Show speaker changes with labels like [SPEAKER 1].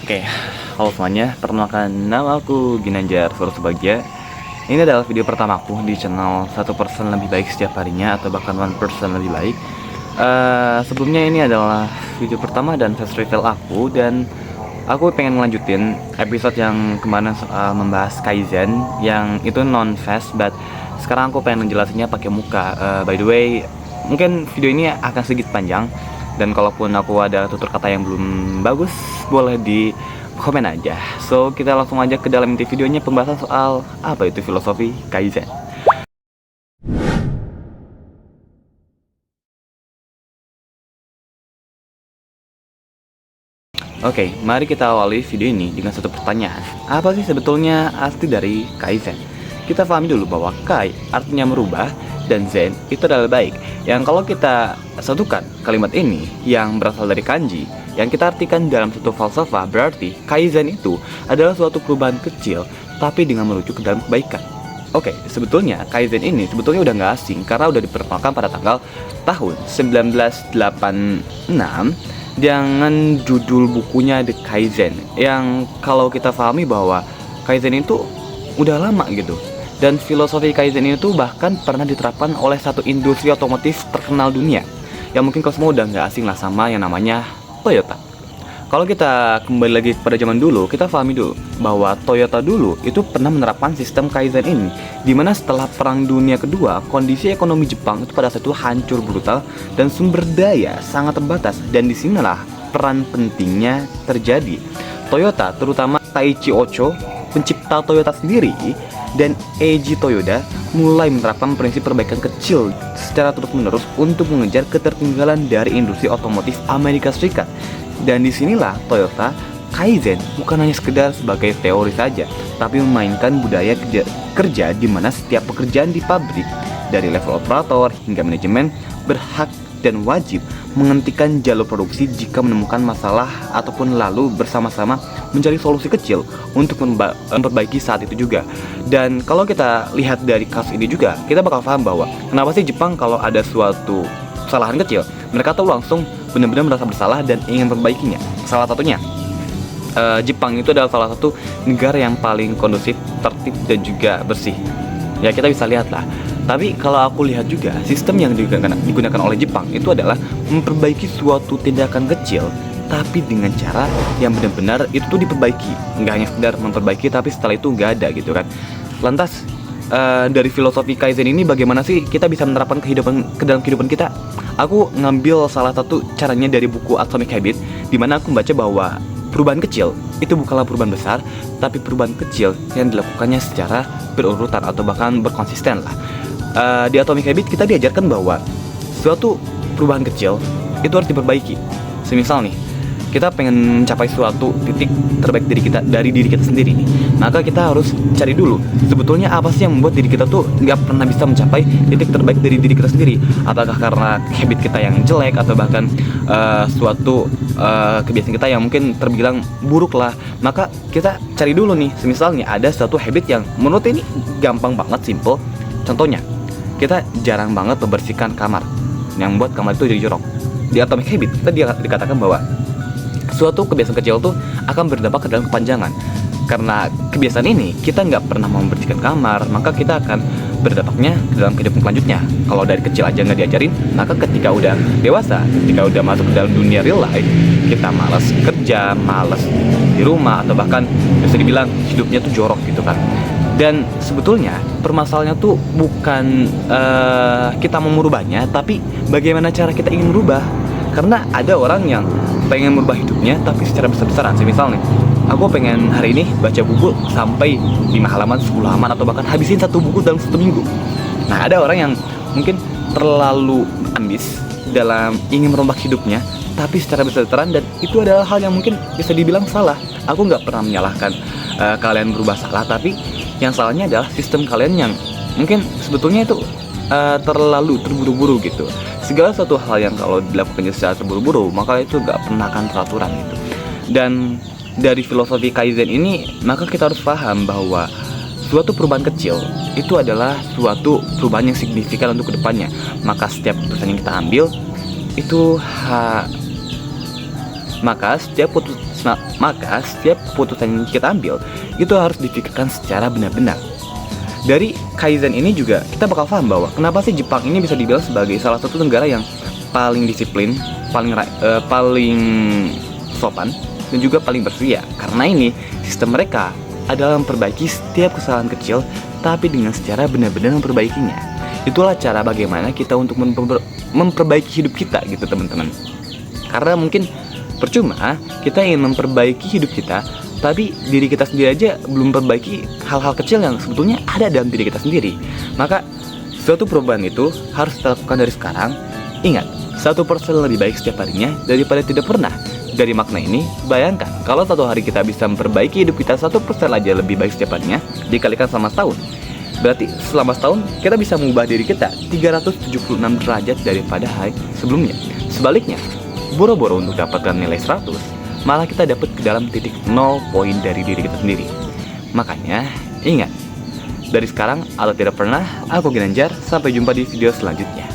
[SPEAKER 1] Oke, halo semuanya, perkenalkan nama aku Ginanjar Subagia. Ini adalah video pertama aku di channel 1% lebih baik setiap harinya, atau bahkan 1% lebih baik. Sebelumnya ini adalah video pertama dan fast reveal aku, dan aku pengen ngelanjutin episode yang kemarin soal membahas Kaizen, yang itu non-fast, but sekarang aku pengen ngejelasinnya pakai muka. By the way, mungkin video ini akan sedikit panjang, dan kalaupun aku ada tutur kata yang belum bagus, boleh di komen aja. So, kita langsung aja ke dalam inti videonya, pembahasan soal apa itu filosofi Kaizen. Oke, mari kita awali video ini dengan satu pertanyaan. Apa sih sebetulnya arti dari Kaizen? Kita pahami dulu bahwa Kai artinya merubah dan Zen itu adalah baik. Yang kalau kita satukan kalimat ini yang berasal dari kanji, yang kita artikan dalam satu falsafah, berarti Kaizen itu adalah suatu perubahan kecil tapi dengan merujuk ke dalam kebaikan. Oke, sebetulnya Kaizen ini sebetulnya udah nggak asing karena udah diperkenalkan pada tahun 1986 dengan judul bukunya The Kaizen, yang kalau kita pahami bahwa Kaizen itu udah lama gitu. Dan filosofi Kaizen itu bahkan pernah diterapkan oleh satu industri otomotif terkenal dunia, yang mungkin kau semua udah nggak asing lah sama yang namanya Toyota. Kalau kita kembali lagi pada zaman dulu, kita pahami dulu bahwa Toyota dulu itu pernah menerapkan sistem Kaizen ini, dimana setelah Perang Dunia Kedua, kondisi ekonomi Jepang itu pada saat itu hancur brutal dan sumber daya sangat terbatas, dan disinilah peran pentingnya terjadi. Toyota, terutama Taiichi Ocho, pencipta Toyota sendiri, dan Eiji Toyoda mulai menerapkan prinsip perbaikan kecil secara terus-menerus untuk mengejar ketertinggalan dari industri otomotif Amerika Serikat. Dan disinilah Toyota Kaizen bukan hanya sekedar sebagai teori saja, tapi memainkan budaya kerja di mana setiap pekerjaan di pabrik, dari level operator hingga manajemen, berhak dan wajib menghentikan jalur produksi jika menemukan masalah, ataupun lalu bersama-sama mencari solusi kecil untuk memperbaiki saat itu juga. Dan kalau kita lihat dari kasus ini juga, kita bakal paham bahwa kenapa sih Jepang kalau ada suatu kesalahan kecil, mereka tuh langsung benar-benar merasa bersalah dan ingin memperbaikinya. Salah satunya, Jepang itu adalah salah satu negara yang paling kondusif, tertib, dan juga bersih. Ya, kita bisa lihat lah. Tapi kalau aku lihat juga, sistem yang digunakan oleh Jepang itu adalah memperbaiki suatu tindakan kecil, tapi dengan cara yang benar-benar itu tuh diperbaiki. Nggak hanya sekedar memperbaiki, tapi setelah itu nggak ada gitu kan. Lantas, dari filosofi Kaizen ini bagaimana sih kita bisa menerapkan ke dalam kehidupan kita? Aku ngambil salah satu caranya dari buku Atomic Habits, di mana aku membaca bahwa perubahan kecil itu bukanlah perubahan besar, tapi perubahan kecil yang dilakukannya secara berurutan atau bahkan berkonsisten lah. Di Atomic Habits kita diajarkan bahwa suatu perubahan kecil itu harus diperbaiki. Semisal nih, kita pengen mencapai suatu titik terbaik dari diri kita sendiri nih, maka kita harus cari dulu sebetulnya apa sih yang membuat diri kita tuh nggak pernah bisa mencapai titik terbaik dari diri kita sendiri. Apakah karena habit kita yang jelek, atau bahkan suatu kebiasaan kita yang mungkin terbilang buruk lah. Maka kita cari dulu nih, semisalnya ada suatu habit yang menurut ini gampang banget, simple. Contohnya, kita jarang banget membersihkan kamar, yang membuat kamar itu jadi jorok. Di Atomic Habits kita dikatakan bahwa suatu kebiasaan kecil tuh akan berdampak ke dalam kepanjangan. Karena kebiasaan ini kita nggak pernah membersihkan kamar, maka kita akan berdampaknya ke dalam kehidupan selanjutnya. Kalau dari kecil aja nggak diajarin, maka ketika udah dewasa, ketika udah masuk ke dalam dunia real life, kita malas kerja, malas di rumah, atau bahkan bisa dibilang hidupnya tuh jorok gitu kan. Dan sebetulnya permasalahannya tuh bukan kita mau merubahnya, tapi bagaimana cara kita ingin merubah. Karena ada orang yang pengen merubah hidupnya tapi secara besar-besaran. Semisal nih, aku pengen hari ini baca buku sampai 5 halaman, 10 halaman, atau bahkan habisin satu buku dalam 1 minggu. Nah, ada orang yang mungkin terlalu ambis dalam ingin merubah hidupnya tapi secara besar-besaran, dan itu adalah hal yang mungkin bisa dibilang salah. Aku nggak pernah menyalahkan kalian berubah salah, tapi yang salahnya adalah sistem kalian yang mungkin sebetulnya itu terlalu terburu-buru gitu. Segala suatu hal yang kalau dilakukannya secara terburu-buru, maka itu gak pernah akan teraturan gitu. Dan dari filosofi Kaizen ini, maka kita harus paham bahwa suatu perubahan kecil itu adalah suatu perubahan yang signifikan untuk kedepannya. Maka setiap keputusan yang kita ambil itu Maka setiap putusan yang kita ambil itu harus dipikirkan secara benar-benar. Dari Kaizen ini juga kita bakal paham bahwa kenapa sih Jepang ini bisa dibilang sebagai salah satu negara yang paling disiplin, paling sopan, dan juga paling bersedia. Karena ini sistem mereka adalah memperbaiki setiap kesalahan kecil, tapi dengan secara benar-benar memperbaikinya. Itulah cara bagaimana kita untuk memperbaiki hidup kita gitu teman-teman. Karena mungkin percuma kita ingin memperbaiki hidup kita, tapi diri kita sendiri aja belum memperbaiki hal-hal kecil yang sebetulnya ada dalam diri kita sendiri. Maka suatu perubahan itu harus kita lakukan dari sekarang. Ingat, 1% lebih baik setiap harinya daripada tidak pernah. Dari makna ini, bayangkan kalau satu hari kita bisa memperbaiki hidup kita 1% aja lebih baik setiap harinya, dikalikan selama setahun. Berarti selama setahun kita bisa mengubah diri kita 376 derajat daripada hari sebelumnya. Sebaliknya, boro-boro untuk dapatkan nilai 100, malah kita dapat ke dalam titik 0 poin dari diri kita sendiri. Makanya, ingat, dari sekarang atau tidak pernah, aku Ginanjar, sampai jumpa di video selanjutnya.